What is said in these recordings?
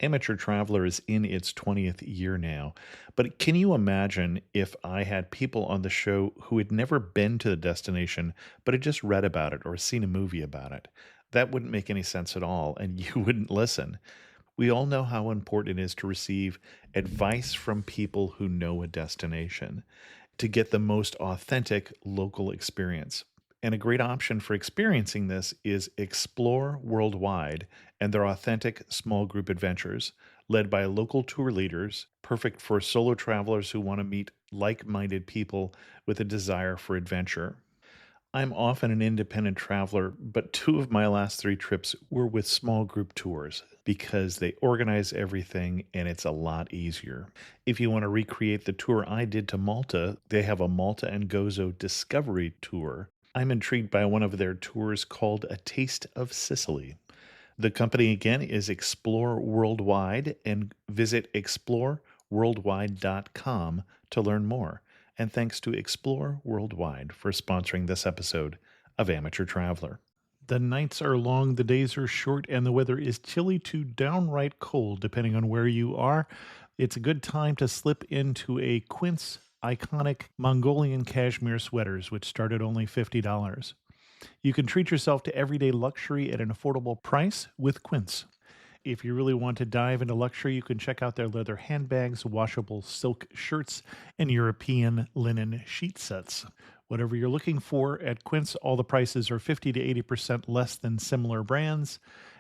Amateur Traveler is in its 20th year now, but can you imagine if I had people on the show who had never been to the destination, but had just read about it or seen a movie about it? That wouldn't make any sense at all, and you wouldn't listen. We all know how important it is to receive advice from people who know a destination to get the most authentic local experience. And a great option for experiencing this is Explore Worldwide and their authentic small group adventures, led by local tour leaders, perfect for solo travelers who want to meet like minded people with a desire for adventure. I'm often an independent traveler, but two of my last three trips were with small group tours because they organize everything and it's a lot easier. If you want to recreate the tour I did to Malta, they have a Malta and Gozo Discovery Tour. I'm intrigued by one of their tours called A Taste of Sicily. The company again is Explore Worldwide, and visit exploreworldwide.com to learn more. And thanks to Explore Worldwide for sponsoring this episode of Amateur Traveler. The nights are long, the days are short, and the weather is chilly to downright cold, depending on where you are. It's a good time to slip into a Quince iconic Mongolian cashmere sweaters, which start at only $50. You can treat yourself to everyday luxury at an affordable price with Quince. If you really want to dive into luxury, you can check out their leather handbags, washable silk shirts, and European linen sheet sets. Whatever you're looking for at Quince, all the prices are 50 to 80% less than similar brands,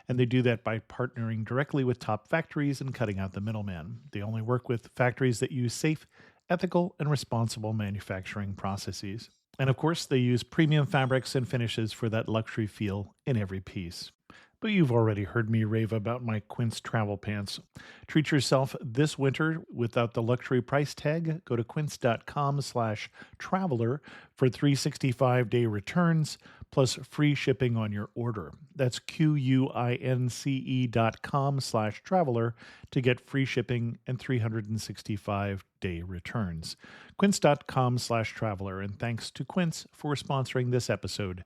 and they do that by partnering directly with top factories and cutting out the middleman. They only work with factories that use safe, ethical, and responsible manufacturing processes. And of course, they use premium fabrics and finishes for that luxury feel in every piece. But you've already heard me rave about my Quince travel pants. Treat yourself this winter without the luxury price tag. Go to quince.com/traveler for 365-day returns plus free shipping on your order. That's QUINCE.com/traveler to get free shipping and 365-day returns. Quince.com/traveler. And thanks to Quince for sponsoring this episode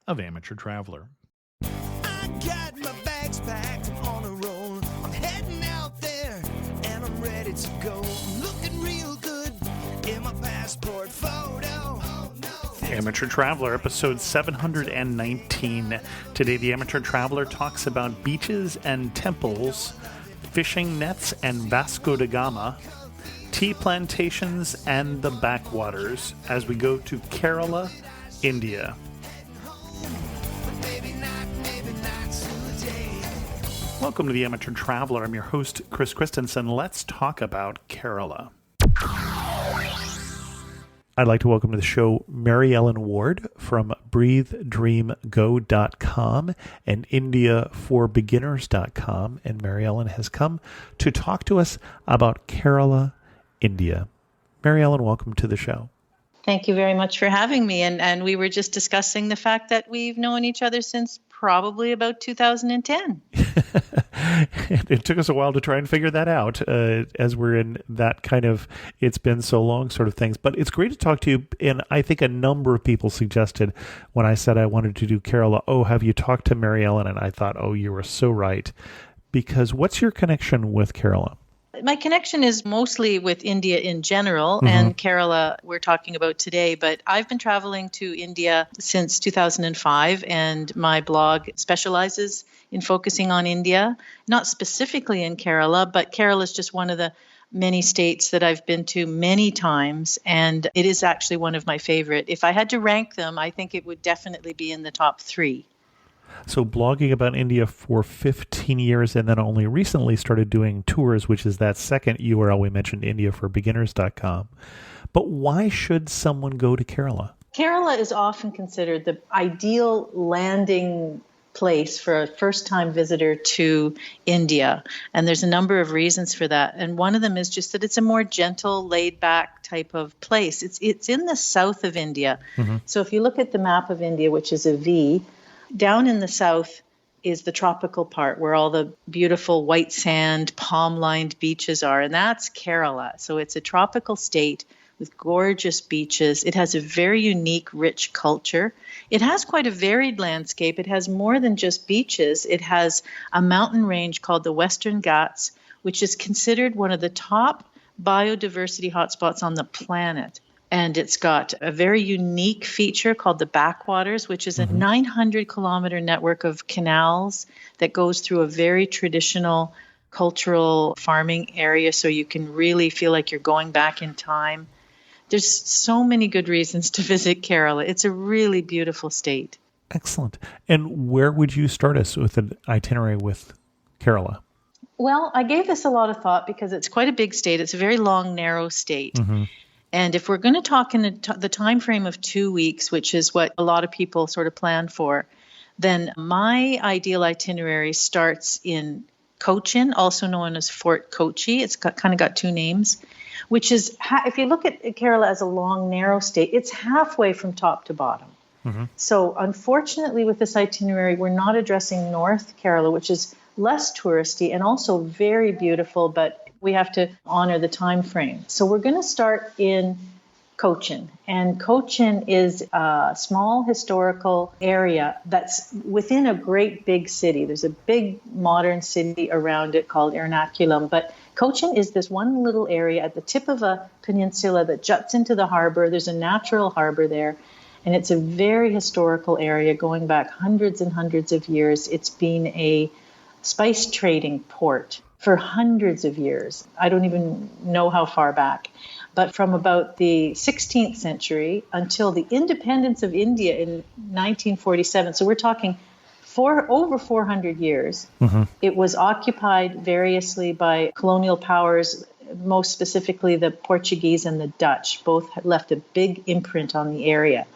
of Amateur Traveler. Got my bags packed, I'm on a roll. I'm heading out there and I'm ready to go. I'm looking real good in my passport photo. Oh, no. Amateur Traveler, episode 719. Today, the Amateur Traveler talks about beaches and temples, fishing nets and Vasco da Gama, tea plantations, and the backwaters as we go to Kerala, India. Welcome to the Amateur Traveler. I'm your host, Chris Christensen. Let's talk about Kerala. I'd like to welcome to the show Mariellen Ward from BreatheDreamGo.com and IndiaForBeginners.com. And Mariellen has come to talk to us about Kerala, India. Mariellen, welcome to the show. Thank you very much for having me. And we were just discussing the fact that we've known each other since probably about 2010. It took us a while to try and figure that out as we're in that kind of it's been so long sort of things. But it's great to talk to you. And I think a number of people suggested when I said I wanted to do Kerala, oh, have you talked to Mariellen? And I thought, oh, you were so right. Because what's your connection with Kerala? My connection is mostly with India in general, and Kerala we're talking about today, but I've been traveling to India since 2005, and my blog specializes in focusing on India, not specifically in Kerala, but Kerala is just one of the many states that I've been to many times, and it is actually one of my favorite. If I had to rank them, I think it would definitely be in the top 3. So blogging about India for 15 years and then only recently started doing tours, which is that second URL we mentioned, IndiaForBeginners.com. But why should someone go to Kerala? Kerala is often considered the ideal landing place for a first-time visitor to India. And there's a number of reasons for that. And one of them is just that it's a more gentle, laid-back type of place. It's in the south of India. So if you look at the map of India, which is a V, down in the south is the tropical part where all the beautiful white sand, palm-lined beaches are, and that's Kerala. So it's a tropical state with gorgeous beaches. It has a very unique, rich culture. It has quite a varied landscape. It has more than just beaches. It has a mountain range called the Western Ghats, which is considered one of the top biodiversity hotspots on the planet. And it's got a very unique feature called the backwaters, which is a 900-kilometer network of canals that goes through a very traditional cultural farming area, so you can really feel like you're going back in time. There's so many good reasons to visit Kerala. It's a really beautiful state. Excellent. And where would you start us with an itinerary with Kerala? Well, I gave this a lot of thought because it's quite a big state. It's a very long, narrow state. And if we're going to talk in the time frame of 2 weeks, which is what a lot of people sort of plan for, then my ideal itinerary starts in Cochin, also known as Fort Kochi. It's kind of got two names, which is, if you look at Kerala as a long, narrow state, it's halfway from top to bottom. So unfortunately, with this itinerary, we're not addressing North Kerala, which is less touristy and also very beautiful, but we have to honor the time frame. So we're going to start in Cochin. And Cochin is a small historical area that's within a great big city. There's a big modern city around it called Ernakulam. But Cochin is this one little area at the tip of a peninsula that juts into the harbor. There's a natural harbor there. And it's a very historical area going back hundreds and hundreds of years. It's been a spice trading port for hundreds of years. I don't even know how far back. But from about the 16th century until the independence of India in 1947, so we're talking over 400 years, it was occupied variously by colonial powers, most specifically the Portuguese and the Dutch. Both had left a big imprint on the area.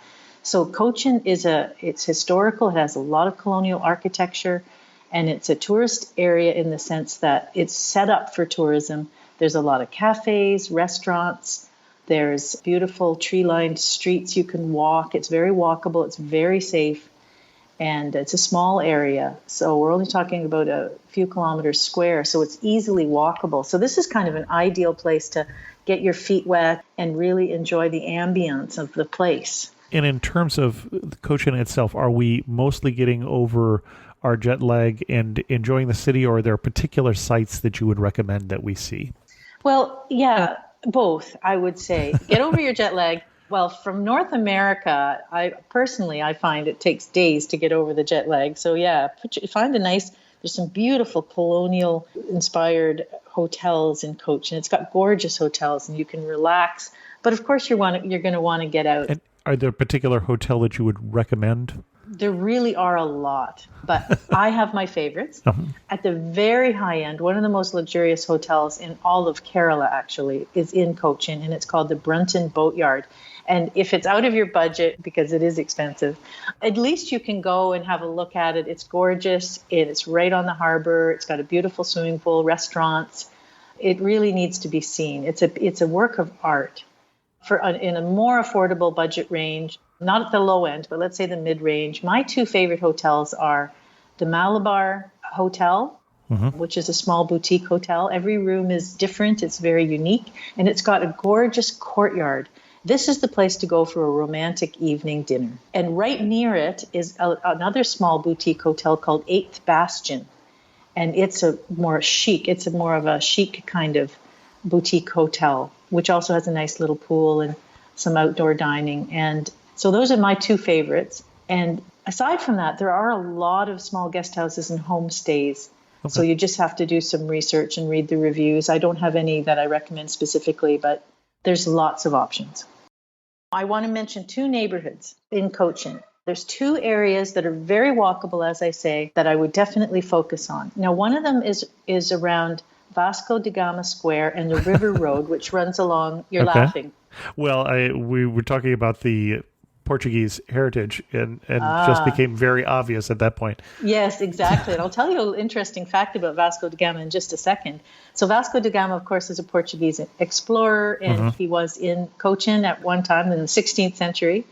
So Cochin it's historical, it has a lot of colonial architecture, and it's a tourist area in the sense that it's set up for tourism. There's a lot of cafes, restaurants. There's beautiful tree-lined streets you can walk. It's very walkable. It's very safe. And it's a small area. So we're only talking about a few kilometers square. So it's easily walkable. So this is kind of an ideal place to get your feet wet and really enjoy the ambience of the place. And in terms of Cochin itself, are we mostly getting over our jet lag and enjoying the city, or are there particular sites that you would recommend that we see? Well, yeah, both, I would say. Get over your jet lag. Well, from North America, I find it takes days to get over the jet lag. So yeah, find there's some beautiful colonial-inspired hotels in Cochin. It's got gorgeous hotels, and you can relax. But of course, you're going to want to get out. And are there a particular hotel that you would recommend? There really are a lot, but I have my favorites. At the very high end, one of the most luxurious hotels in all of Kerala, actually, is in Cochin, and it's called the Brunton Boatyard. And if it's out of your budget, because it is expensive, at least you can go and have a look at it. It's gorgeous. It's right on the harbor. It's got a beautiful swimming pool, restaurants. It really needs to be seen. It's a work of art in a more affordable budget range. Not at the low end, but let's say the mid-range. My two favorite hotels are the Malabar Hotel, which is a small boutique hotel. Every room is different. It's very unique. And it's got a gorgeous courtyard. This is the place to go for a romantic evening dinner. And right near it is another small boutique hotel called 8th Bastion. And it's more of a chic kind of boutique hotel, which also has a nice little pool and some outdoor dining. And so those are my two favorites. And aside from that, there are a lot of small guest houses and homestays. Okay. So you just have to do some research and read the reviews. I don't have any that I recommend specifically, but there's lots of options. I want to mention two neighborhoods in Cochin. There's two areas that are very walkable, as I say, that I would definitely focus on. Now, one of them is around Vasco da Gama Square and the River Road, which runs along. You're laughing. Well, we were talking about the Portuguese heritage and just became very obvious at that point. Yes, exactly. And I'll tell you an interesting fact about Vasco da Gama in just a second. So Vasco da Gama, of course, is a Portuguese explorer, and he was in Cochin at one time in the 16th century.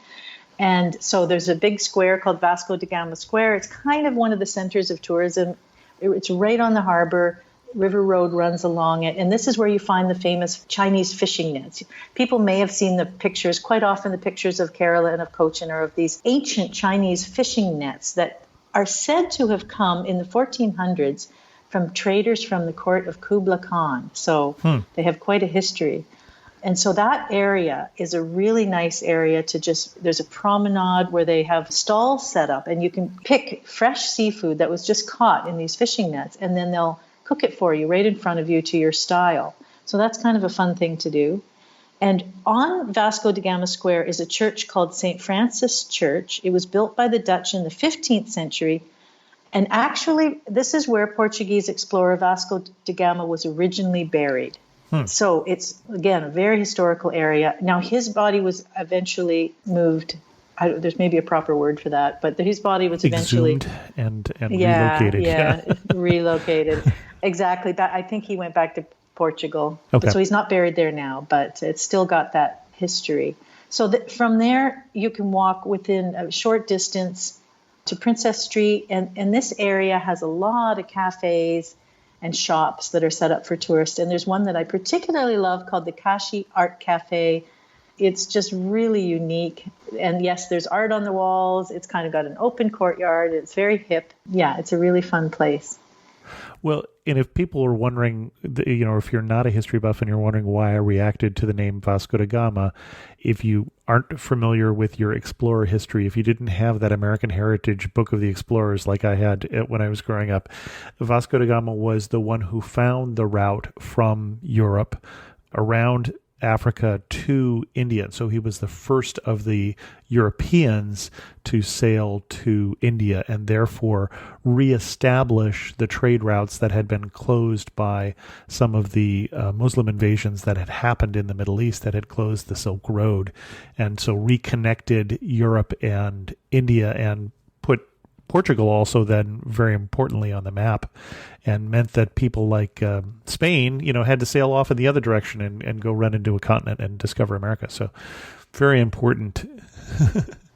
And so there's a big square called Vasco da Gama Square. It's kind of one of the centers of tourism. It's right on the harbor. river road runs along it. And this is where you find the famous Chinese fishing nets. People may have seen the pictures, quite often the pictures of Kerala and of Cochin are of these ancient Chinese fishing nets that are said to have come in the 1400s from traders from the court of Kublai Khan. So they have quite a history. And so that area is a really nice area to just, there's a promenade where they have stalls set up and you can pick fresh seafood that was just caught in these fishing nets and then they'll cook it for you right in front of you to your style. So that's kind of a fun thing to do. And on Vasco da Gama Square is a church called St. Francis Church. It was built by the Dutch in the 15th century. And actually, this is where Portuguese explorer Vasco da Gama was originally buried. So it's, again, a very historical area. Now, his body was eventually moved. There's maybe a proper word for that, but his body was eventually exhumed and relocated. Yeah, relocated. Exactly. I think he went back to Portugal. Okay. So he's not buried there now, but it's still got that history. So from there, you can walk within a short distance to Princess Street, and this area has a lot of cafes and shops that are set up for tourists. And there's one that I particularly love called the Kashi Art Cafe. It's just really unique. And yes, there's art on the walls. It's kind of got an open courtyard. It's very hip. Yeah, it's a really fun place. Well, and if people are wondering, if you're not a history buff and you're wondering why I reacted to the name Vasco da Gama, if you aren't familiar with your explorer history, if you didn't have that American Heritage Book of the Explorers like I had when I was growing up, Vasco da Gama was the one who found the route from Europe around Africa to India. So he was the first of the Europeans to sail to India and therefore reestablish the trade routes that had been closed by some of the Muslim invasions that had happened in the Middle East that had closed the Silk Road. And so reconnected Europe and India and put Portugal also then very importantly on the map, and meant that people like Spain, had to sail off in the other direction and go run into a continent and discover America. So very important.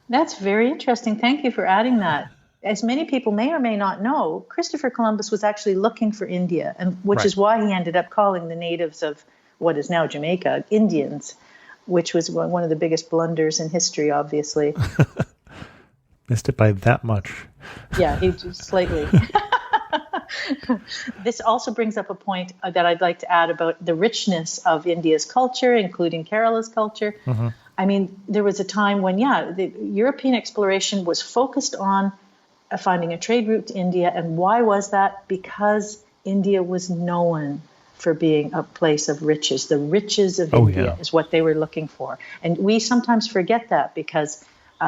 That's very interesting. Thank you for adding that. As many people may or may not know, Christopher Columbus was actually looking for India, and which is why he ended up calling the natives of what is now Jamaica Indians, which was one of the biggest blunders in history, obviously. Missed it by that much. Yeah, he just slightly. This also brings up a point that I'd like to add about the richness of India's culture, including Kerala's culture. Mm-hmm. I mean, there was a time when, the European exploration was focused on finding a trade route to India. And why was that? Because India was known for being a place of riches. The riches of India is what they were looking for. And we sometimes forget that because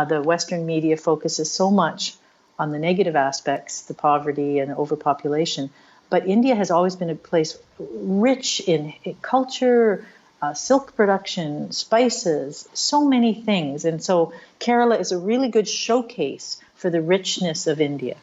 the Western media focuses so much on the negative aspects, the poverty and overpopulation. But India has always been a place rich in culture, silk production, spices, so many things. And so Kerala is a really good showcase for the richness of India.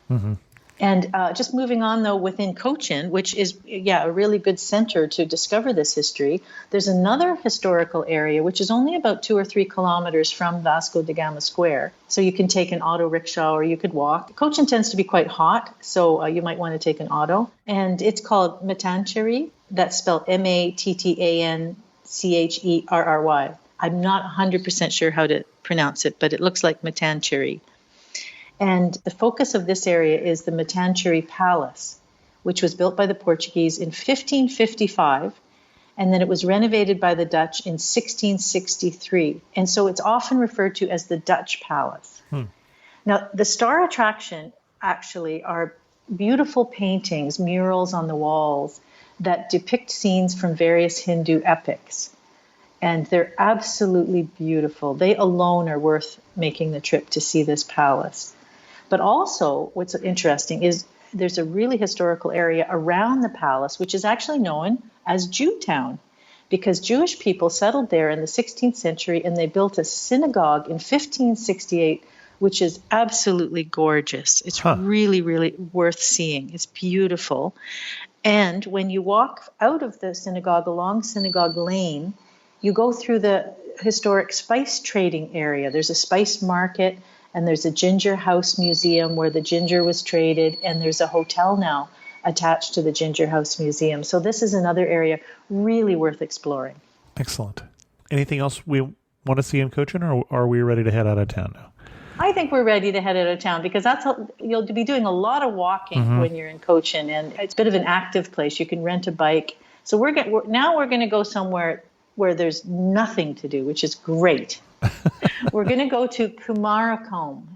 Mm-hmm. And just moving on, though, within Cochin, which is, a really good center to discover this history, there's another historical area, which is only about 2 or 3 kilometers from Vasco da Gama Square. So you can take an auto rickshaw or you could walk. Cochin tends to be quite hot, so you might want to take an auto. And it's called Matancherry. That's spelled Mattancherry. I'm not 100% sure how to pronounce it, but it looks like Matancherry. And the focus of this area is the Matancherry Palace, which was built by the Portuguese in 1555, and then it was renovated by the Dutch in 1663. And so it's often referred to as the Dutch Palace. Now, the star attraction actually are beautiful paintings, murals on the walls that depict scenes from various Hindu epics. And they're absolutely beautiful. They alone are worth making the trip to see this palace. But also, what's interesting is there's a really historical area around the palace, which is actually known as Jewtown, because Jewish people settled there in the 16th century, and they built a synagogue in 1568, which is absolutely gorgeous. It's really, really worth seeing. It's beautiful. And when you walk out of the synagogue along Synagogue Lane, you go through the historic spice trading area. There's a spice market, and there's a ginger house museum where the ginger was traded, and there's a hotel now attached to the Ginger House Museum. So this is another area really worth exploring. Excellent. Anything else we want to see in Cochin, or are we ready to head out of town now? I think we're ready to head out of town because you'll be doing a lot of walking when you're in Cochin, and it's a bit of an active place. You can rent a bike. So we're going to go somewhere where there's nothing to do, which is great. We're going to go to Kumarakom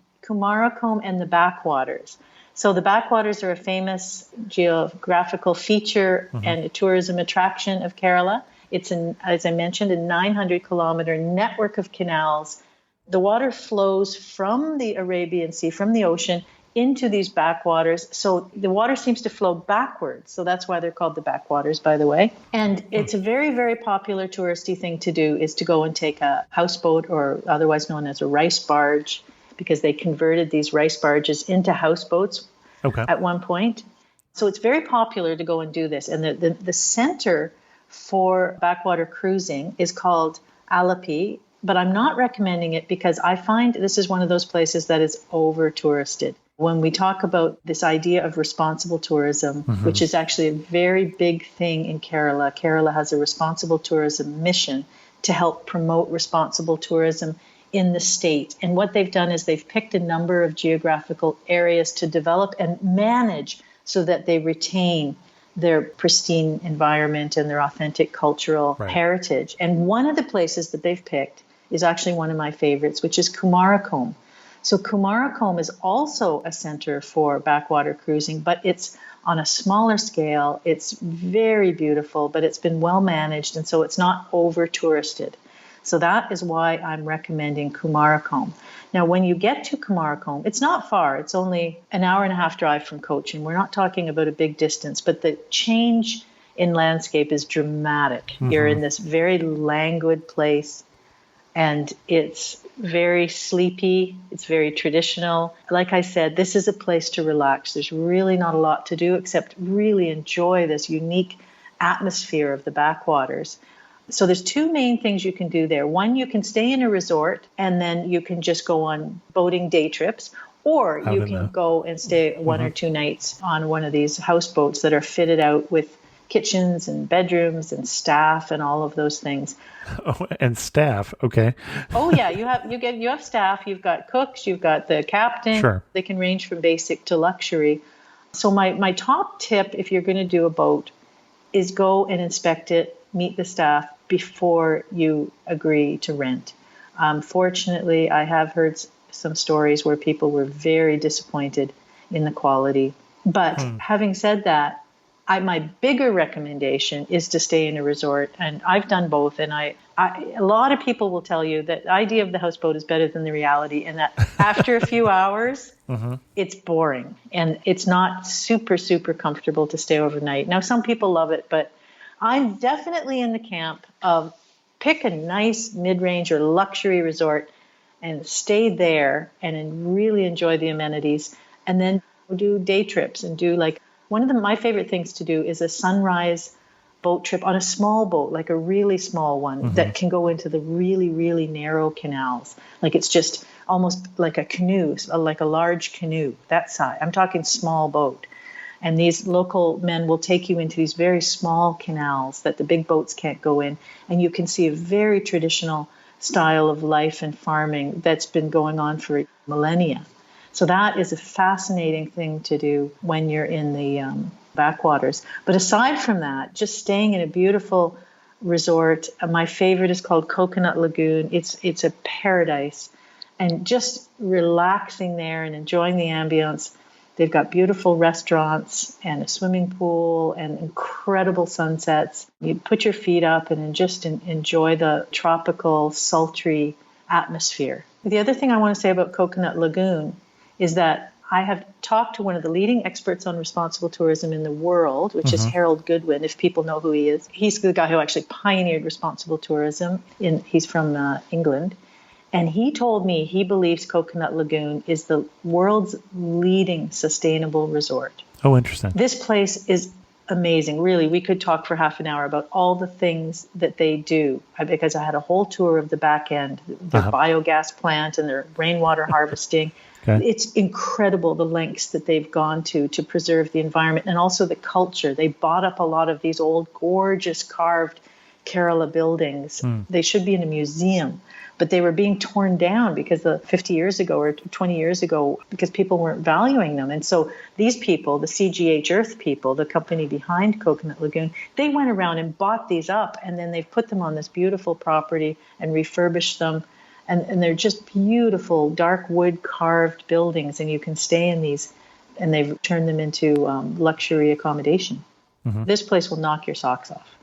and the backwaters. So the backwaters are a famous geographical feature and a tourism attraction of Kerala. It's, as I mentioned, a 900-kilometer network of canals. The water flows from the Arabian Sea, from the ocean, into these backwaters. So the water seems to flow backwards. So that's why they're called the backwaters, by the way. And it's a very, very popular touristy thing to do is to go and take a houseboat, or otherwise known as a rice barge, because they converted these rice barges into houseboats at one point. So it's very popular to go and do this. And the center for backwater cruising is called Alapi, but I'm not recommending it because I find this is one of those places that is over-touristed. When we talk about this idea of responsible tourism, which is actually a very big thing in Kerala, Kerala has a responsible tourism mission to help promote responsible tourism in the state. And what they've done is they've picked a number of geographical areas to develop and manage so that they retain their pristine environment and their authentic cultural heritage. And one of the places that they've picked is actually one of my favorites, which is Kumarakom. So Kumarakom is also a center for backwater cruising, but it's on a smaller scale. It's very beautiful, but it's been well managed, and so it's not over-touristed. So that is why I'm recommending Kumarakom. Now, when you get to Kumarakom, it's not far. It's only an hour and a half drive from Cochin. We're not talking about a big distance, but the change in landscape is dramatic. You're in this very languid place, and it's very sleepy. It's very traditional. Like I said, this is a place to relax. There's really not a lot to do except really enjoy this unique atmosphere of the backwaters. So there's two main things you can do there. One, you can stay in a resort, and then you can just go on boating day trips, or you can go and stay one or two nights on one of these houseboats that are fitted out with kitchens and bedrooms and staff and all of those things. Oh, and staff, okay. Oh yeah, you have staff. You've got cooks. You've got the captain. Sure. They can range from basic to luxury. So my top tip, if you're going to do a boat, is go and inspect it, meet the staff before you agree to rent. Fortunately, I have heard some stories where people were very disappointed in the quality. But having said that, my bigger recommendation is to stay in a resort, and I've done both. And a lot of people will tell you that the idea of the houseboat is better than the reality, and that after a few hours, it's boring and it's not super, super comfortable to stay overnight. Now, some people love it, but I'm definitely in the camp of pick a nice mid-range or luxury resort and stay there and really enjoy the amenities, and then do day trips and do like. One of my favorite things to do is a sunrise boat trip on a small boat, like a really small one that can go into the really, really narrow canals. Like it's just almost like a canoe, like a large canoe, that size. I'm talking small boat. And these local men will take you into these very small canals that the big boats can't go in. And you can see a very traditional style of life and farming that's been going on for millennia. So that is a fascinating thing to do when you're in the backwaters. But aside from that, just staying in a beautiful resort. My favorite is called Coconut Lagoon. It's a paradise. And just relaxing there and enjoying the ambience. They've got beautiful restaurants and a swimming pool and incredible sunsets. You put your feet up and just enjoy the tropical, sultry atmosphere. The other thing I want to say about Coconut Lagoon is that I have talked to one of the leading experts on responsible tourism in the world, which is Harold Goodwin, if people know who he is. He's the guy who actually pioneered responsible tourism. He's from England. And he told me he believes Coconut Lagoon is the world's leading sustainable resort. Oh, interesting. This place is amazing. Really, we could talk for half an hour about all the things that they do, because I had a whole tour of the back end, their biogas plant and their rainwater harvesting. Okay. It's incredible the lengths that they've gone to preserve the environment and also the culture. They bought up a lot of these old, gorgeous carved Kerala buildings. They should be in a museum, but they were being torn down because 50 years ago or 20 years ago, because people weren't valuing them. And so these people, the CGH Earth people, the company behind Coconut Lagoon, they went around and bought these up, and then they've put them on this beautiful property and refurbished them. And they're just beautiful, dark wood carved buildings, and you can stay in these, and they've turned them into luxury accommodation. This place will knock your socks off.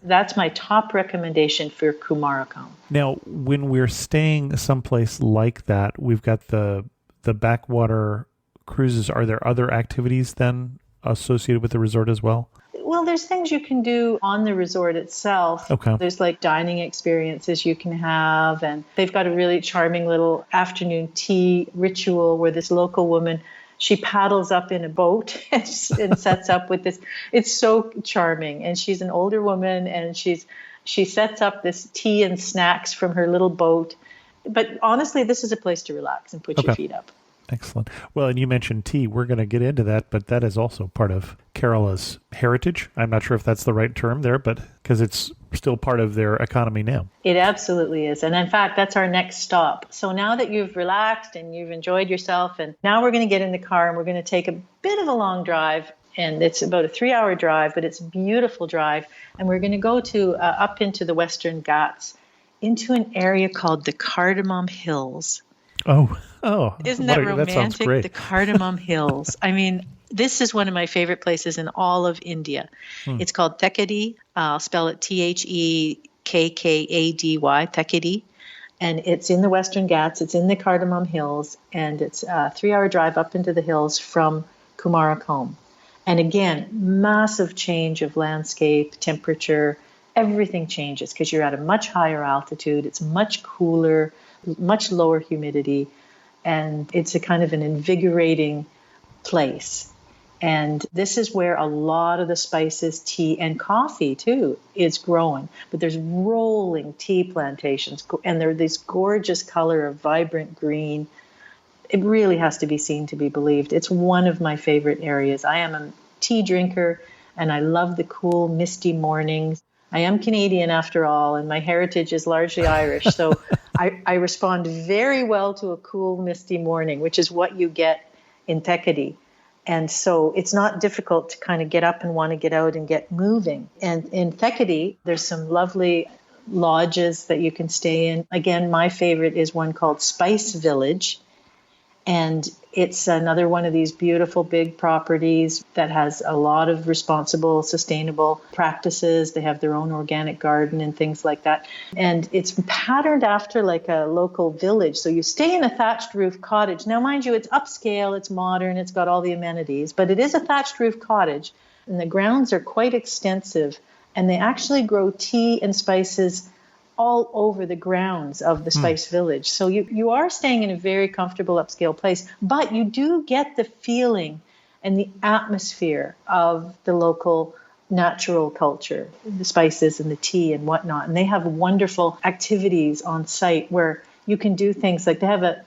That's my top recommendation for Kumarakom. Now, when we're staying someplace like that, we've got the backwater cruises. Are there other activities then associated with the resort as well? Well, there's things you can do on the resort itself. Okay. There's like dining experiences you can have. And they've got a really charming little afternoon tea ritual where this local woman, she paddles up in a boat and sets up with this. It's so charming. And she's an older woman, and she sets up this tea and snacks from her little boat. But honestly, this is a place to relax and put your feet up. Excellent. Well, and you mentioned tea. We're going to get into that, but that is also part of Kerala's heritage. I'm not sure if that's the right term there, but because it's still part of their economy now. It absolutely is. And in fact, that's our next stop. So now that you've relaxed and you've enjoyed yourself, and now we're going to get in the car and we're going to take a bit of a long drive. And it's about a 3-hour drive, but it's a beautiful drive. And we're going to go to up into the Western Ghats, into an area called the Cardamom Hills. Oh, isn't that romantic? That sounds great. The Cardamom Hills. I mean, this is one of my favorite places in all of India. It's called Thekkady. I'll spell it Thekkady, Thekkady. And it's in the Western Ghats. It's in the Cardamom Hills. And it's a 3-hour drive up into the hills from Kumarakom. And again, massive change of landscape, temperature. Everything changes because you're at a much higher altitude. It's much cooler, much lower humidity, and it's a kind of an invigorating place. And this is where a lot of the spices, tea, and coffee too is growing. But there's rolling tea plantations, and they're this gorgeous color of vibrant green. It really has to be seen to be believed. It's one of my favorite areas. I am a tea drinker, and I love the cool, misty mornings. I am Canadian after all, and my heritage is largely Irish. So I respond very well to a cool, misty morning, which is what you get in Thekkady. And so it's not difficult to kind of get up and want to get out and get moving. And in Thekkady, there's some lovely lodges that you can stay in. Again, my favorite is one called Spice Village. And it's another one of these beautiful big properties that has a lot of responsible, sustainable practices. They have their own organic garden and things like that. And it's patterned after like a local village. So you stay in a thatched roof cottage. Now, mind you, it's upscale, it's modern, it's got all the amenities, but it is a thatched roof cottage. And the grounds are quite extensive. And they actually grow tea and spices all over the grounds of the Spice Village. So you are staying in a very comfortable upscale place, but you do get the feeling and the atmosphere of the local natural culture, the spices and the tea and whatnot. And they have wonderful activities on site where you can do things like they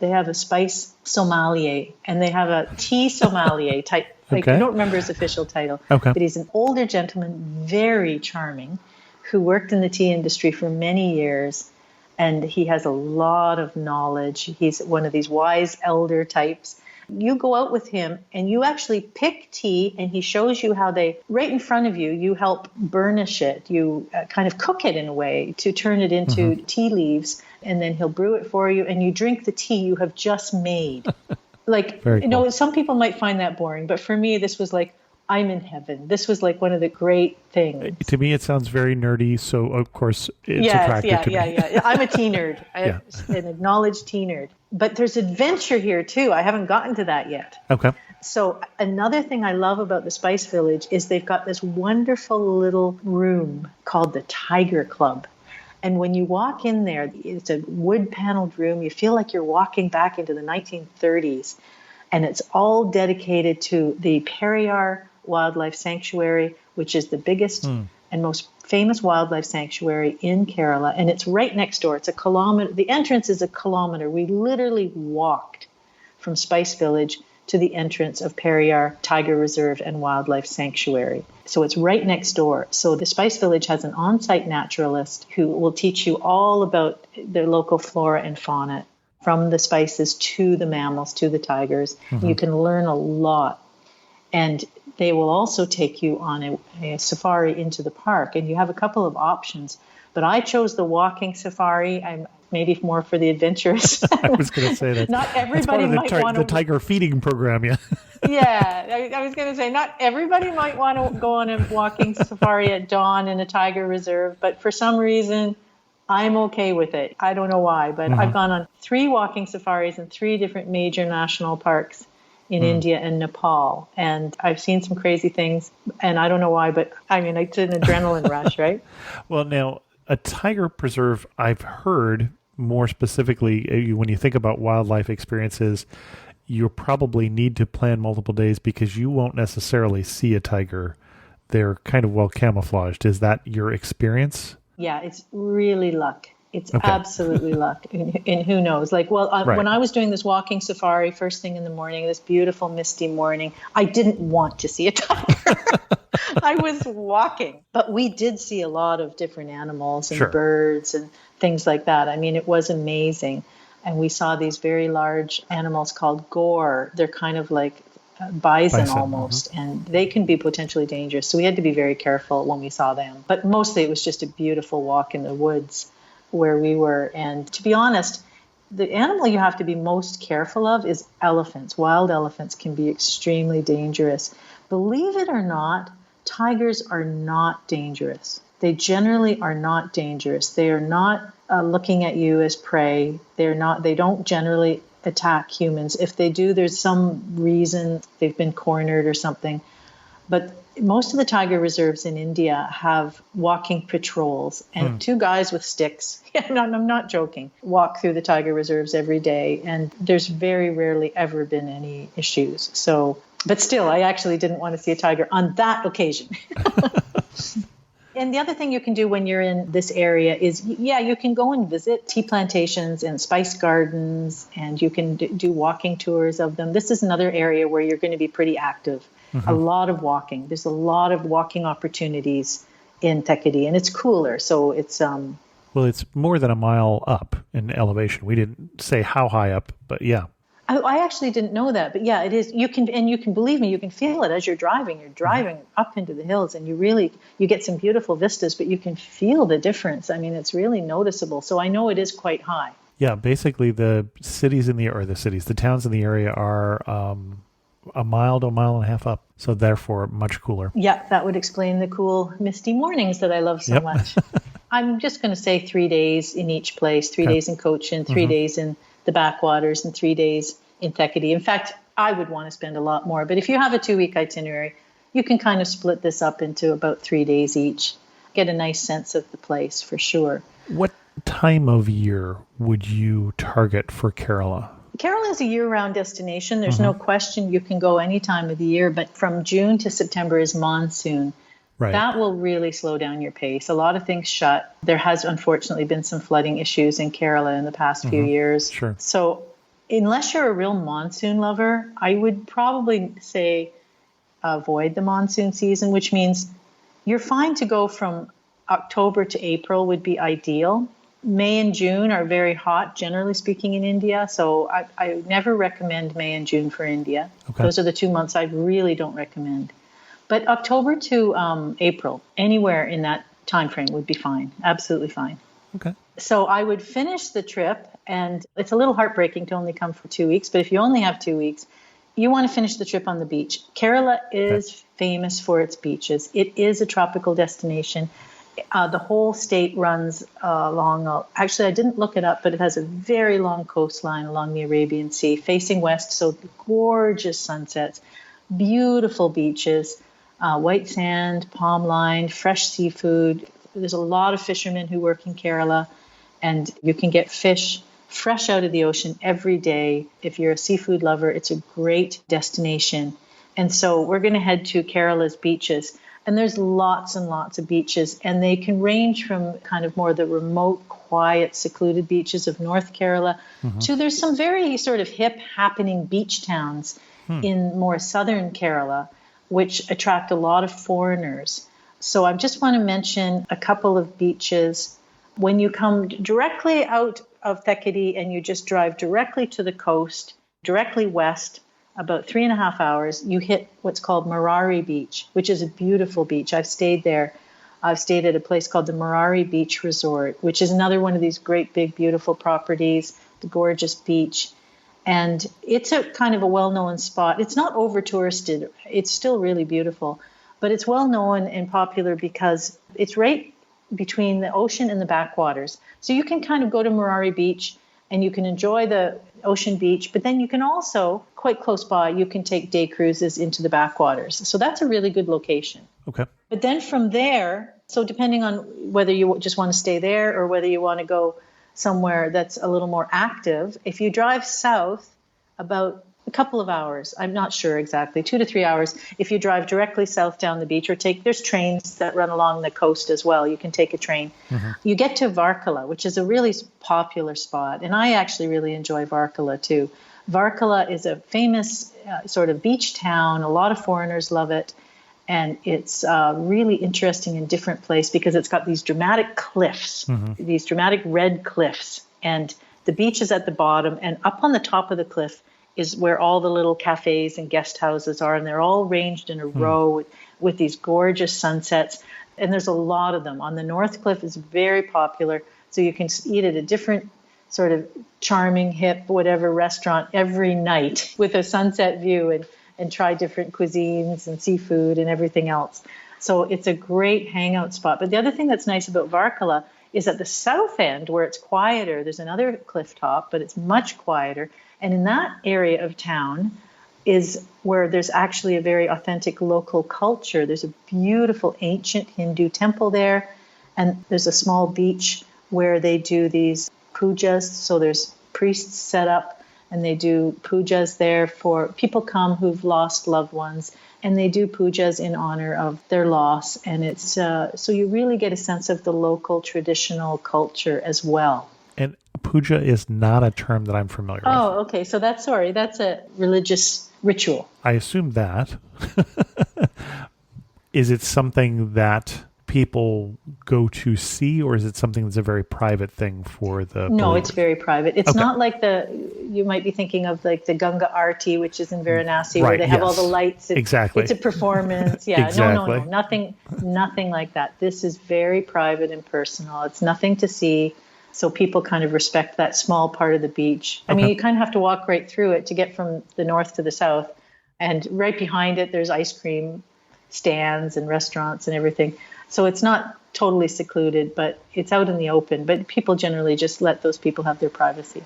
have a spice sommelier and they have a tea sommelier type. Like, I don't remember his official title, but he's an older gentleman, very charming, who worked in the tea industry for many years, and he has a lot of knowledge. He's one of these wise elder types. You go out with him and you actually pick tea, and he shows you how they, right in front of you, you help burnish it. You kind of cook it in a way to turn it into tea leaves, and then he'll brew it for you, and you drink the tea you have just made. Like, you know, some people might find that boring, but for me, this was like, I'm in heaven. This was like one of the great things. To me, it sounds very nerdy, so of course it's attractive to me. Yeah. I'm a tea nerd. I'm an acknowledged tea nerd. But there's adventure here too. I haven't gotten to that yet. Okay. So another thing I love about the Spice Village is they've got this wonderful little room called the Tiger Club. And when you walk in there, it's a wood-paneled room. You feel like you're walking back into the 1930s. And it's all dedicated to the Periyar Wildlife Sanctuary, which is the biggest and most famous wildlife sanctuary in Kerala. And it's right next door. It's a kilometer. The entrance is a kilometer. We literally walked from Spice Village to the entrance of Periyar Tiger Reserve and Wildlife Sanctuary. So it's right next door. So the Spice Village has an on-site naturalist who will teach you all about the local flora and fauna, from the spices to the mammals, to the tigers. You can learn a lot. And they will also take you on a safari into the park. And you have a couple of options. But I chose the walking safari. I'm maybe more for the adventurous. I was going to say that. Not everybody might want to. The tiger feeding program, yeah. Yeah, I was going to say, not everybody might want to go on a walking safari at dawn in a tiger reserve, but for some reason, I'm okay with it. I don't know why, but I've gone on 3 walking safaris in 3 different major national parks in India and Nepal, and I've seen some crazy things, and I don't know why, but I mean, it's an adrenaline rush, right? Well, now, a tiger preserve, I've heard more specifically, when you think about wildlife experiences, you probably need to plan multiple days because you won't necessarily see a tiger. They're kind of well camouflaged. Is that your experience? Yeah, it's really luck. It's absolutely luck. And who knows? Like, well, when I was doing this walking safari first thing in the morning, this beautiful misty morning, I didn't want to see a tiger. I was walking. But we did see a lot of different animals and birds and things like that. I mean, it was amazing. And we saw these very large animals called gore. They're kind of like bison almost, and they can be potentially dangerous. So we had to be very careful when we saw them. But mostly it was just a beautiful walk in the woods where we were. And to be honest, the animal you have to be most careful of is elephants. Wild elephants can be extremely dangerous. Believe it or not, tigers are not dangerous. They generally are not dangerous. They are not looking at you as prey. They don't generally attack humans. If they do, there's some reason, they've been cornered or something. But most of the tiger reserves in India have walking patrols, and 2 guys with sticks, I'm not joking, walk through the tiger reserves every day, and there's very rarely ever been any issues. So, but still, I actually didn't want to see a tiger on that occasion. And the other thing you can do when you're in this area is, you can go and visit tea plantations and spice gardens, and you can do walking tours of them. This is another area where you're going to be pretty active. A lot of walking. There's a lot of walking opportunities in Thekkady, and it's cooler. So it's well, it's more than a mile up in elevation. We didn't say how high up, but yeah. I actually didn't know that, but yeah, it is. You can believe me, you can feel it as you're driving. You're driving up into the hills, and you get some beautiful vistas, but you can feel the difference. I mean, it's really noticeable. So I know it is quite high. Yeah, basically the towns in the area are a mile to a mile and a half up, so therefore much cooler. Yeah, that would explain the cool misty mornings that I love so much. I'm just going to say 3 days in each place, 3 days in Cochin, 3 days in the backwaters, and 3 days in Thekkady. In fact, I would want to spend a lot more, but if you have a 2-week itinerary, you can kind of split this up into about 3 days each. Get a nice sense of the place for sure. What time of year would you target for Kerala? Kerala is a year-round destination. There's no question you can go any time of the year, but from June to September is monsoon. Right. That will really slow down your pace. A lot of things shut. There has unfortunately been some flooding issues in Kerala in the past few years. Sure. So unless you're a real monsoon lover, I would probably say avoid the monsoon season, which means you're fine to go from October to April would be ideal. May and June are very hot, generally speaking, in India. So I never recommend May and June for India. Okay. Those are the 2 months I really don't recommend. But October to April, anywhere in that time frame would be fine. Absolutely fine. Okay. So I would finish the trip, and it's a little heartbreaking to only come for 2 weeks. But if you only have 2 weeks, you want to finish the trip on the beach. Kerala is famous for its beaches. It is a tropical destination. The whole state runs along, actually I didn't look it up, but it has a very long coastline along the Arabian Sea, facing west, so gorgeous sunsets, beautiful beaches, white sand, palm lined, fresh seafood. There's a lot of fishermen who work in Kerala, and you can get fish fresh out of the ocean every day. If you're a seafood lover, it's a great destination. And so we're going to head to Kerala's beaches. And there's lots and lots of beaches, and they can range from kind of more the remote, quiet, secluded beaches of North Kerala to there's some very sort of hip, happening beach towns in more southern Kerala, which attract a lot of foreigners. So I just want to mention a couple of beaches. When you come directly out of Thekedi and you just drive directly to the coast, directly west, about 3.5 hours, you hit what's called Marari Beach, which is a beautiful beach. I've stayed there. I've stayed at a place called the Marari Beach Resort, which is another one of these great, big, beautiful properties, the gorgeous beach. And it's a kind of a well-known spot. It's not over-touristed. It's still really beautiful. But it's well-known and popular because it's right between the ocean and the backwaters. So you can kind of go to Marari Beach and you can enjoy the ocean beach, but then you can also, quite close by, you can take day cruises into the backwaters. So that's a really good location. Okay. But then from there, so depending on whether you just want to stay there or whether you want to go somewhere that's a little more active, if you drive south about a couple of hours, I'm not sure exactly, 2 to 3 hours, if you drive directly south down the beach or there's trains that run along the coast as well. You can take a train. You get to Varkala, which is a really popular spot. And I actually really enjoy Varkala too. Varkala is a famous sort of beach town. A lot of foreigners love it. And it's really interesting and different place because it's got these dramatic cliffs, these dramatic red cliffs. And the beach is at the bottom, and up on the top of the cliff is where all the little cafes and guest houses are, and they're all ranged in a row with these gorgeous sunsets. And there's a lot of them. On the North Cliff is very popular, so you can eat at a different sort of charming, hip, whatever restaurant every night with a sunset view and try different cuisines and seafood and everything else. So it's a great hangout spot. But the other thing that's nice about Varkala is at the south end where it's quieter. There's another cliff top, but it's much quieter. And in that area of town is where there's actually a very authentic local culture. There's a beautiful ancient Hindu temple there, and there's a small beach where they do these pujas. So there's priests set up, and they do pujas there for people come who've lost loved ones, and they do pujas in honor of their loss. And it's so you really get a sense of the local traditional culture as well. And puja is not a term that I'm familiar with. Oh, okay. So that's a religious ritual. I assume that. Is it something that people go to see, or is it something that's a very private thing for the No, believers? it's very private. It's not like you might be thinking of like the Ganga Aarti, which is in Varanasi, where they have all the lights. Exactly. It's a performance. Yeah, Exactly. No. Nothing like that. This is very private and personal. It's nothing to see. So people kind of respect that small part of the beach. I mean, you kind of have to walk right through it to get from the north to the south. And right behind it, there's ice cream stands and restaurants and everything. So it's not totally secluded, but it's out in the open. But people generally just let those people have their privacy.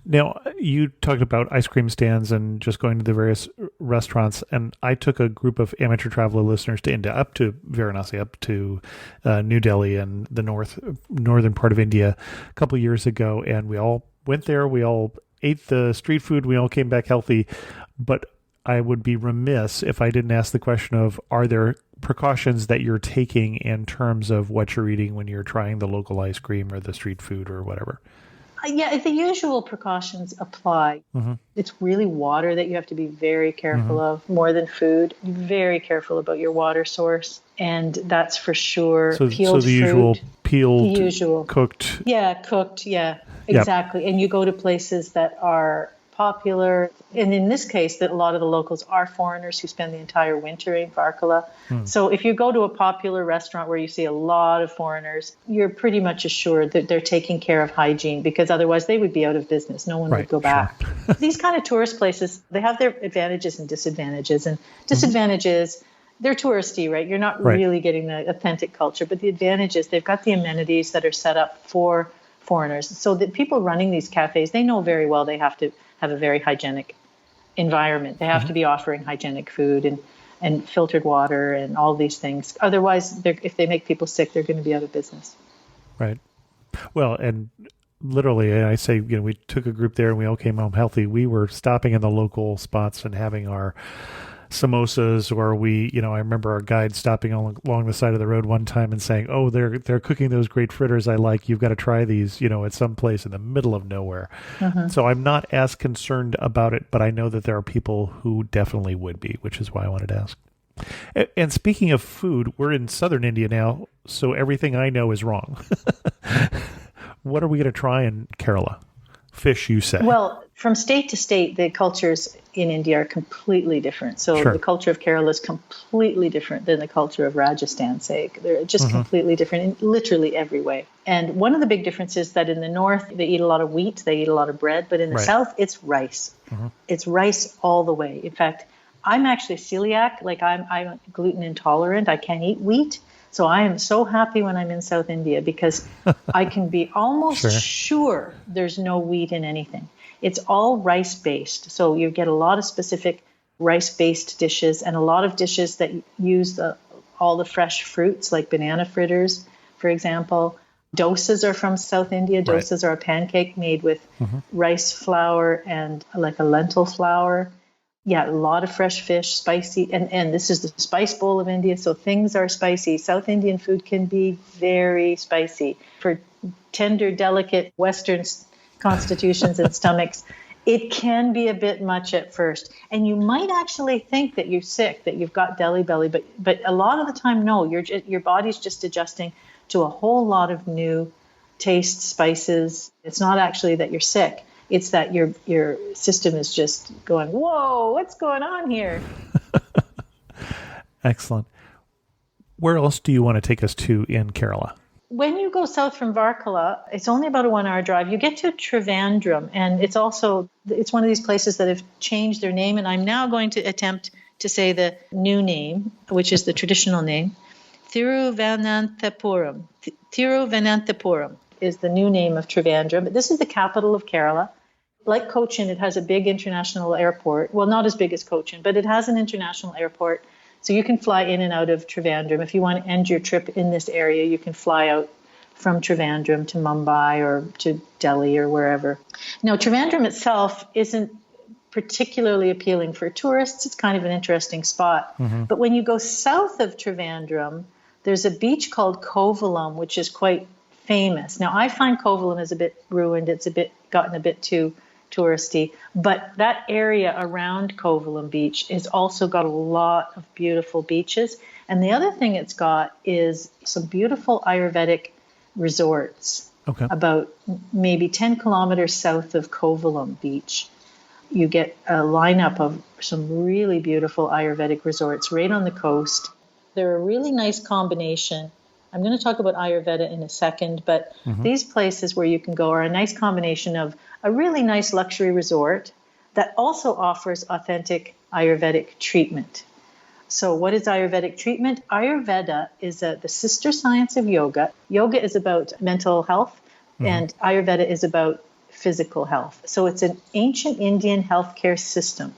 Now, you talked about ice cream stands and just going to the various restaurants, and I took a group of amateur traveler listeners to India, up to Varanasi, up to New Delhi and the northern part of India a couple of years ago, and we all went there, we all ate the street food, we all came back healthy, but I would be remiss if I didn't ask the question of, are there precautions that you're taking in terms of what you're eating when you're trying the local ice cream or the street food or whatever? Yeah, the usual precautions apply. It's really water that you have to be very careful of, more than food. Very careful about your water source, and that's for sure. So Peeled the fruit, usual peeled, the usual. cooked. Yeah, cooked. Yeah, exactly. And you go to places that are popular. And in this case, that a lot of the locals are foreigners who spend the entire winter in Varkala. So if you go to a popular restaurant where you see a lot of foreigners, you're pretty much assured that they're taking care of hygiene, because otherwise they would be out of business. No one would go back. These kind of tourist places, they have their advantages and disadvantages. And disadvantages, they're touristy, right? You're not really getting the authentic culture. But the advantage is they've got the amenities that are set up for foreigners. So the people running these cafes, they know very well they have to have a very hygienic environment. They have to be offering hygienic food and filtered water and all these things. Otherwise, if they make people sick, they're going to be out of business. Right. Well, and literally, I say, we took a group there and we all came home healthy. We were stopping in the local spots and having our samosas, or I remember our guide stopping along the side of the road one time and saying, "Oh, they're cooking those great fritters I like. You've got to try these, at some place in the middle of nowhere." So I'm not as concerned about it, but I know that there are people who definitely would be, which is why I wanted to ask. And speaking of food, we're in southern India now, so everything I know is wrong. What are we going to try in Kerala? Fish, you say? Well, from state to state, the cultures in India are completely different. So Sure. the culture of Kerala is completely different than the culture of Rajasthan, say. They're just completely different in literally every way. And one of the big differences is that in the north, they eat a lot of wheat, they eat a lot of bread, but in the Right. south, it's rice. It's rice all the way. In fact, I'm actually celiac, like I'm gluten intolerant. I can't eat wheat. So I am so happy when I'm in South India because I can be almost sure there's no wheat in anything. It's all rice-based. So you get a lot of specific rice-based dishes and a lot of dishes that use all the fresh fruits, like banana fritters, for example. Dosas are from South India. Right. Dosas are a pancake made with rice flour and like a lentil flour. Yeah, a lot of fresh fish, spicy, and this is the spice bowl of India, so things are spicy. South Indian food can be very spicy. For tender, delicate Western constitutions and stomachs, it can be a bit much at first. And you might actually think that you're sick, that you've got deli belly, but a lot of the time, no, your body's just adjusting to a whole lot of new tastes, spices. It's not actually that you're sick. It's that your system is just going, whoa, what's going on here? Excellent. Where else do you want to take us to in Kerala? When you go south from Varkala, it's only about a 1-hour drive. You get to Trivandrum, and it's one of these places that have changed their name, and I'm now going to attempt to say the new name, which is the traditional name. Thiruvananthapuram. Thiruvananthapuram is the new name of Trivandrum. But this is the capital of Kerala. Like Cochin, it has a big international airport. Well, not as big as Cochin, but it has an international airport. So you can fly in and out of Trivandrum. If you want to end your trip in this area, you can fly out from Trivandrum to Mumbai or to Delhi or wherever. Now, Trivandrum itself isn't particularly appealing for tourists. It's kind of an interesting spot. But when you go south of Trivandrum, there's a beach called Kovalam, which is quite famous. Now, I find Kovalam is a bit ruined. It's gotten a bit too touristy, but that area around Kovalam Beach has also got a lot of beautiful beaches. And the other thing it's got is some beautiful Ayurvedic resorts. Okay. About maybe 10 kilometers south of Kovalam Beach. You get a lineup of some really beautiful Ayurvedic resorts right on the coast. They're a really nice combination. I'm going to talk about Ayurveda in a second, but these places where you can go are a nice combination of a really nice luxury resort that also offers authentic Ayurvedic treatment. So what is Ayurvedic treatment? Ayurveda is the sister science of yoga. Yoga is about mental health, and Ayurveda is about physical health. So it's an ancient Indian healthcare system,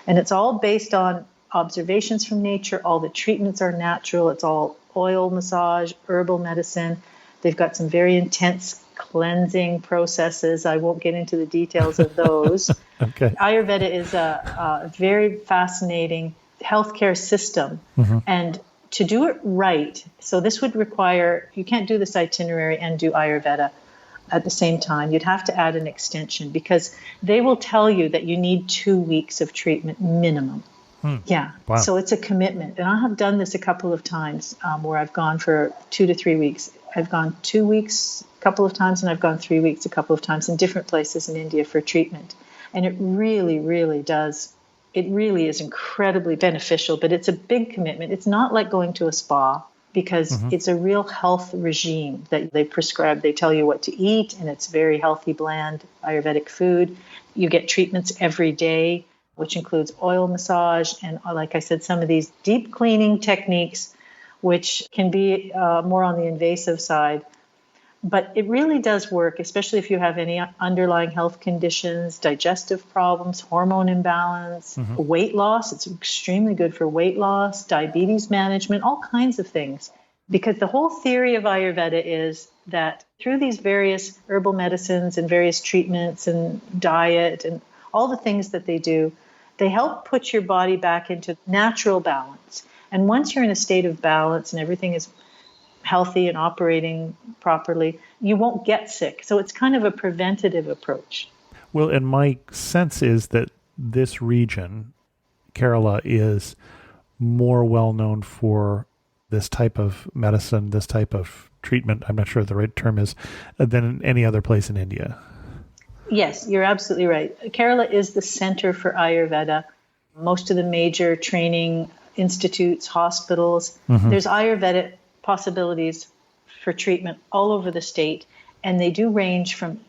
and it's all based on observations from nature. All the treatments are natural. It's all oil massage, herbal medicine. They've got some very intense cleansing processes. I won't get into the details of those. Okay. Ayurveda is a very fascinating healthcare system. And to do it right, so this would require, you can't do this itinerary and do Ayurveda at the same time. You'd have to add an extension because they will tell you that you need 2 weeks of treatment minimum. Yeah. Wow. So it's a commitment. And I have done this a couple of times where I've gone for 2 to 3 weeks. I've gone 2 weeks a couple of times, and I've gone 3 weeks a couple of times in different places in India for treatment. And it really, really does. It really is incredibly beneficial, but it's a big commitment. It's not like going to a spa because it's a real health regime that they prescribe. They tell you what to eat, and it's very healthy, bland Ayurvedic food. You get treatments every day, which includes oil massage and, like I said, some of these deep cleaning techniques, which can be more on the invasive side. But it really does work, especially if you have any underlying health conditions, digestive problems, hormone imbalance, weight loss. It's extremely good for weight loss, diabetes management, all kinds of things. Because the whole theory of Ayurveda is that through these various herbal medicines and various treatments and diet and all the things that they do, They help put your body back into natural balance. And once you're in a state of balance and everything is healthy and operating properly, you won't get sick. So it's kind of a preventative approach. Well, and my sense is that this region, Kerala, is more well known for this type of medicine, this type of treatment, I'm not sure what the right term is, than any other place in India. Yes, you're absolutely right. Kerala is the center for Ayurveda. Most of the major training institutes, hospitals, there's Ayurvedic possibilities for treatment all over the state. And they do range from,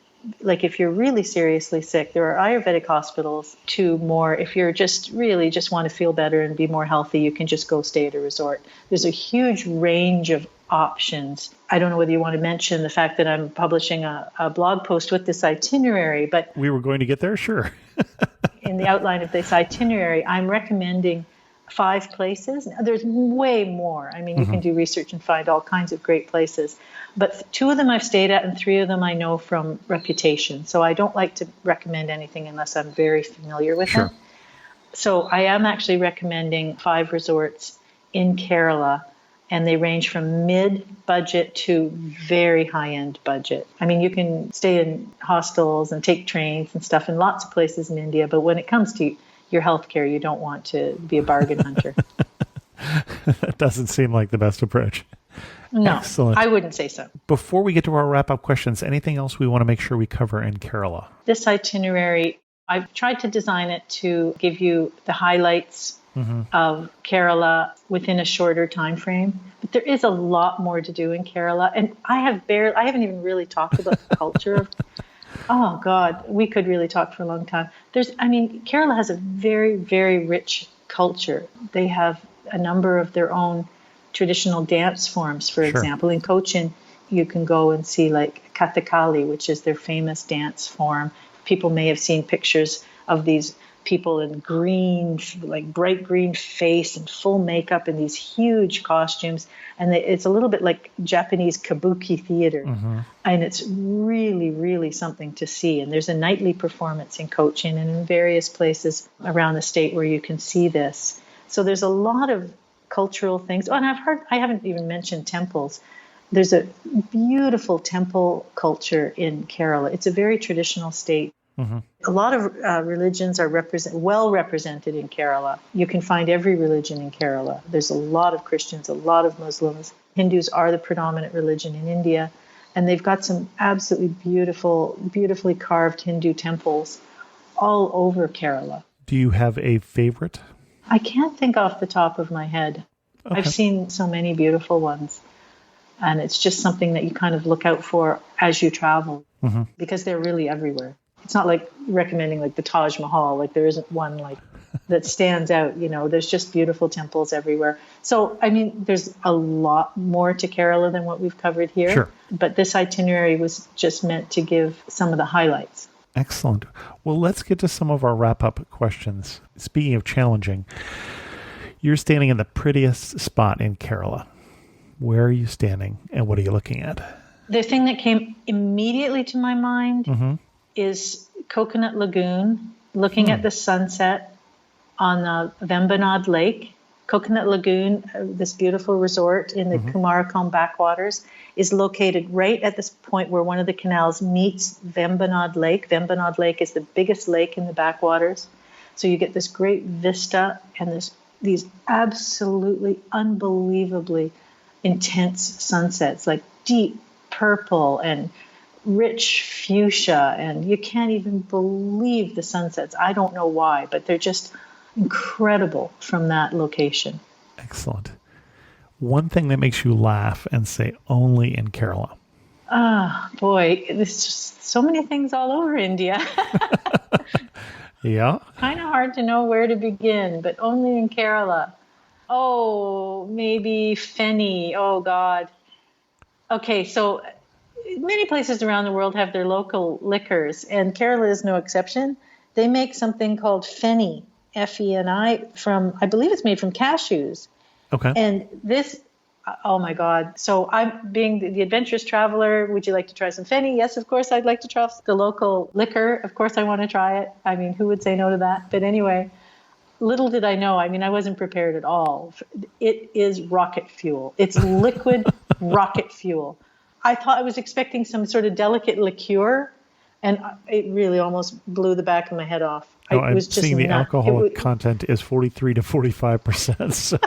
like if you're really seriously sick, there are Ayurvedic hospitals, to more, if you're just really just want to feel better and be more healthy, you can just go stay at a resort. There's a huge range of options. I don't know whether you want to mention the fact that I'm publishing a blog post with this itinerary, but we were going to get there, sure. in the outline of this itinerary, I'm recommending 5 places. There's way more. I mean, you can do research and find all kinds of great places. But 2 of them I've stayed at and 3 of them I know from reputation. So I don't like to recommend anything unless I'm very familiar with them. So I am actually recommending 5 resorts in Kerala, and they range from mid-budget to very high-end budget. I mean, you can stay in hostels and take trains and stuff in lots of places in India, but when it comes to your healthcare, you don't want to be a bargain hunter. That doesn't seem like the best approach. No, Excellent. I wouldn't say so. Before we get to our wrap-up questions, anything else we want to make sure we cover in Kerala? This itinerary, I've tried to design it to give you the highlights of Kerala within a shorter time frame. But there is a lot more to do in Kerala. And I haven't even really talked about the culture of, oh God, we could really talk for a long time. Kerala has a very, very rich culture. They have a number of their own traditional dance forms. For example, in Cochin, you can go and see like Kathakali, which is their famous dance form. People may have seen pictures of these people in green, like bright green face and full makeup and these huge costumes. And it's a little bit like Japanese kabuki theater. And it's really, really something to see. And there's a nightly performance in Cochin and in various places around the state where you can see this. So there's a lot of cultural things. Oh, and I haven't even mentioned temples. There's a beautiful temple culture in Kerala. It's a very traditional state. A lot of religions are well represented in Kerala. You can find every religion in Kerala. There's a lot of Christians, a lot of Muslims. Hindus are the predominant religion in India. And they've got some absolutely beautifully carved Hindu temples all over Kerala. Do you have a favorite? I can't think off the top of my head. Okay. I've seen so many beautiful ones. And it's just something that you kind of look out for as you travel, because they're really everywhere. It's not like recommending like the Taj Mahal, like there isn't one like that stands out, there's just beautiful temples everywhere. So, I mean, there's a lot more to Kerala than what we've covered here. Sure. But this itinerary was just meant to give some of the highlights. Excellent. Well, let's get to some of our wrap-up questions. Speaking of challenging, you're standing in the prettiest spot in Kerala. Where are you standing and what are you looking at? The thing that came immediately to my mind is Coconut Lagoon, looking at the sunset on the Vembanad Lake. Coconut Lagoon, this beautiful resort in the Kumarakom backwaters, is located right at this point where one of the canals meets Vembanad Lake. Vembanad Lake is the biggest lake in the backwaters. So you get this great vista and these absolutely unbelievably intense sunsets, like deep purple and rich fuchsia, and you can't even believe the sunsets. I don't know why, but they're just incredible from that location. Excellent. One thing that makes you laugh and say only in Kerala. Ah, boy, there's just so many things all over India. Yeah. Kind of hard to know where to begin, but only in Kerala. Oh, maybe Feni. Oh, God. Okay, so many places around the world have their local liquors, and Kerala is no exception. They make something called Feni, Feni, I believe it's made from cashews. Okay. And this, oh my God. So I'm being the adventurous traveler. Would you like to try some Feni? Yes, of course, I'd like to try the local liquor. Of course, I want to try it. I mean, who would say no to that? But anyway, little did I know, I mean, I wasn't prepared at all. It is rocket fuel. It's liquid rocket fuel. I was expecting some sort of delicate liqueur, and it really almost blew the back of my head off. No, It I'm was just seeing the alcoholic it, content is 43 to 45%. So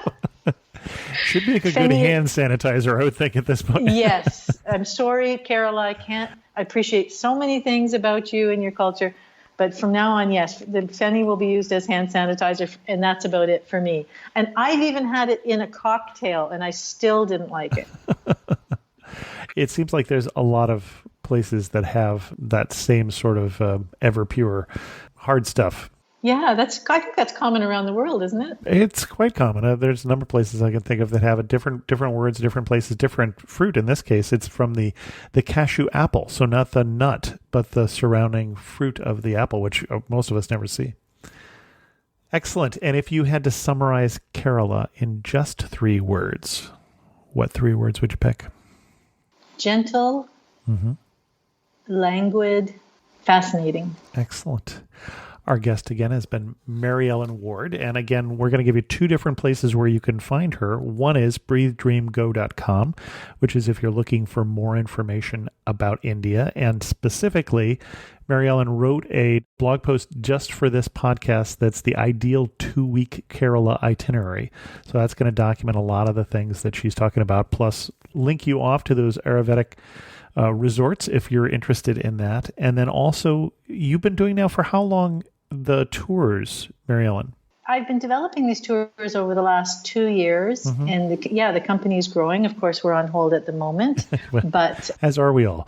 should make a good Fenny- hand sanitizer, I would think, at this point. Yes. I'm sorry, Carola. I appreciate so many things about you and your culture. But from now on, yes, the Fenny will be used as hand sanitizer, and that's about it for me. And I've even had it in a cocktail, and I still didn't like it. It seems like there's a lot of places that have that same sort of ever pure hard stuff. Yeah, I think that's common around the world, isn't it? It's quite common. There's a number of places I can think of that have a different words, different places, different fruit. In this case, it's from the cashew apple. So not the nut, but the surrounding fruit of the apple, which most of us never see. Excellent. And if you had to summarize Kerala in just 3 words, what 3 words would you pick? Gentle, languid, fascinating. Excellent. Our guest again has been Mariellen Ward. And again, we're going to give you 2 different places where you can find her. One is breathedreamgo.com, which is if you're looking for more information about India. And specifically, Mariellen wrote a blog post just for this podcast that's the ideal 2-week Kerala itinerary. So that's going to document a lot of the things that she's talking about, plus link you off to those Ayurvedic resorts if you're interested in that. And then also, you've been doing now for how long the tours, Mariellen? I've been developing these tours over the last 2 years, and the company is growing. Of course, we're on hold at the moment, Well, but as are we all.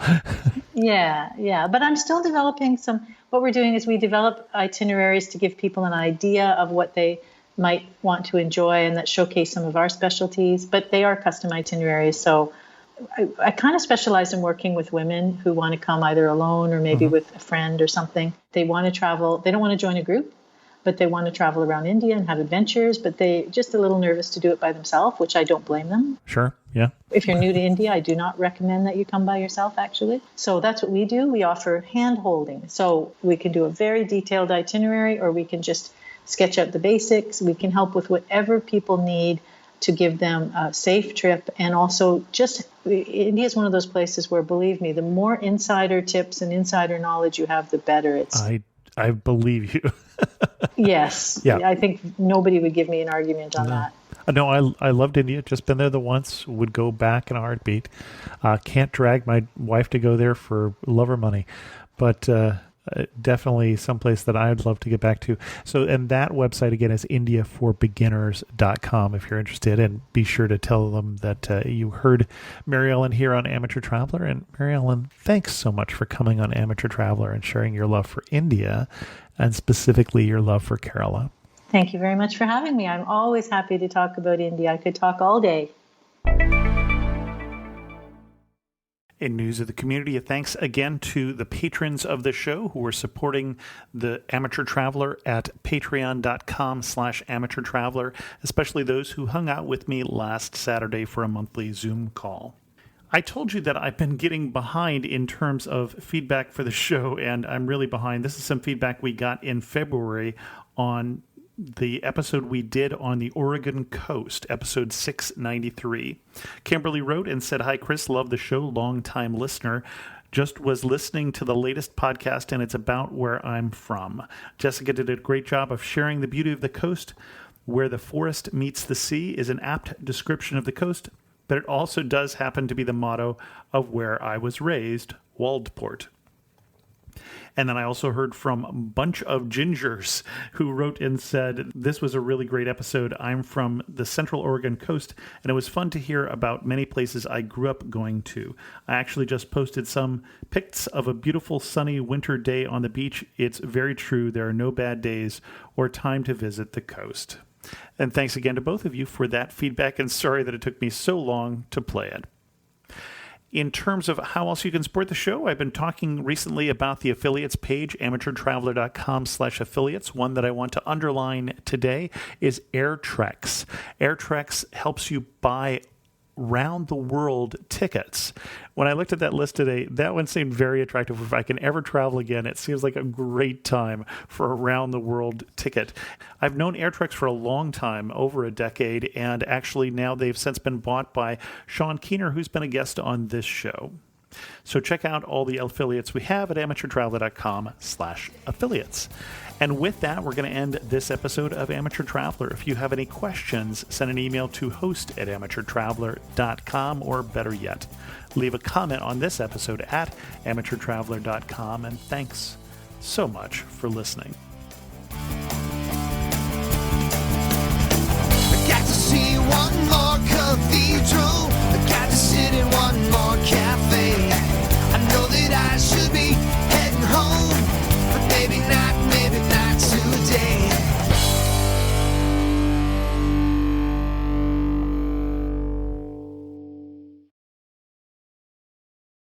yeah. But I'm still developing some. What we're doing is we develop itineraries to give people an idea of what they might want to enjoy, and that showcase some of our specialties. But they are custom itineraries, so I kind of specialize in working with women who want to come either alone or maybe with a friend or something. They want to travel. They don't want to join a group, but they want to travel around India and have adventures, but they just a little nervous to do it by themselves, which I don't blame them. Sure, yeah. If you're new to India, I do not recommend that you come by yourself, actually. So that's what we do. We offer hand-holding. So we can do a very detailed itinerary, or we can just sketch out the basics. We can help with whatever people need to give them a safe trip. And also India is one of those places where, believe me, the more insider tips and insider knowledge you have, the better. I believe you. Yes. Yeah. I think nobody would give me an argument on that. No, I loved India. Just been there the once. Would go back in a heartbeat. Can't drag my wife to go there for love or money. But definitely someplace that I'd love to get back to. So, and that website again is indiaforbeginners.com if you're interested, and be sure to tell them that you heard Mariellen here on Amateur Traveler. And Mariellen, thanks so much for coming on Amateur Traveler and sharing your love for India, and specifically your love for Kerala. Thank you very much for having me. I'm always happy to talk about India. I could talk all day. In news of the community, thanks again to the patrons of the show who are supporting the Amateur Traveler at patreon.com/amateur traveler, especially those who hung out with me last Saturday for a monthly Zoom call. I told you that I've been getting behind in terms of feedback for the show, and I'm really behind. This is some feedback we got in February on the episode we did on the Oregon coast, episode 693. Kimberly wrote and said, "Hi, Chris. Love the show. Long-time listener. Just was listening to the latest podcast, and it's about where I'm from. Jessica did a great job of sharing the beauty of the coast. Where the forest meets the sea is an apt description of the coast, but it also does happen to be the motto of where I was raised, Waldport." And then I also heard from a bunch of gingers who wrote and said, "This was a really great episode. I'm from the Central Oregon coast, and it was fun to hear about many places I grew up going to. I actually just posted some pics of a beautiful sunny winter day on the beach. It's very true. There are no bad days or time to visit the coast." And thanks again to both of you for that feedback, and sorry that it took me so long to play it. In terms of how else you can support the show, I've been talking recently about the affiliates page, amateurtraveler.com/affiliates. One that I want to underline today is AirTrex. AirTrex helps you buy round the world tickets. When I looked at that list today, that one seemed very attractive. If I can ever travel again, it seems like a great time for a round the world ticket. I've known AirTreks for a long time, over a decade, and actually now they've since been bought by Sean Keener, who's been a guest on this show. So check out all the affiliates we have at amateurtraveler.com/affiliates. And with that, we're going to end this episode of Amateur Traveler. If you have any questions, send an email to host@amateurtraveler.com, or better yet, leave a comment on this episode at amateurtraveler.com. And thanks so much for listening. I got to see one more cathedral. I got to sit in one more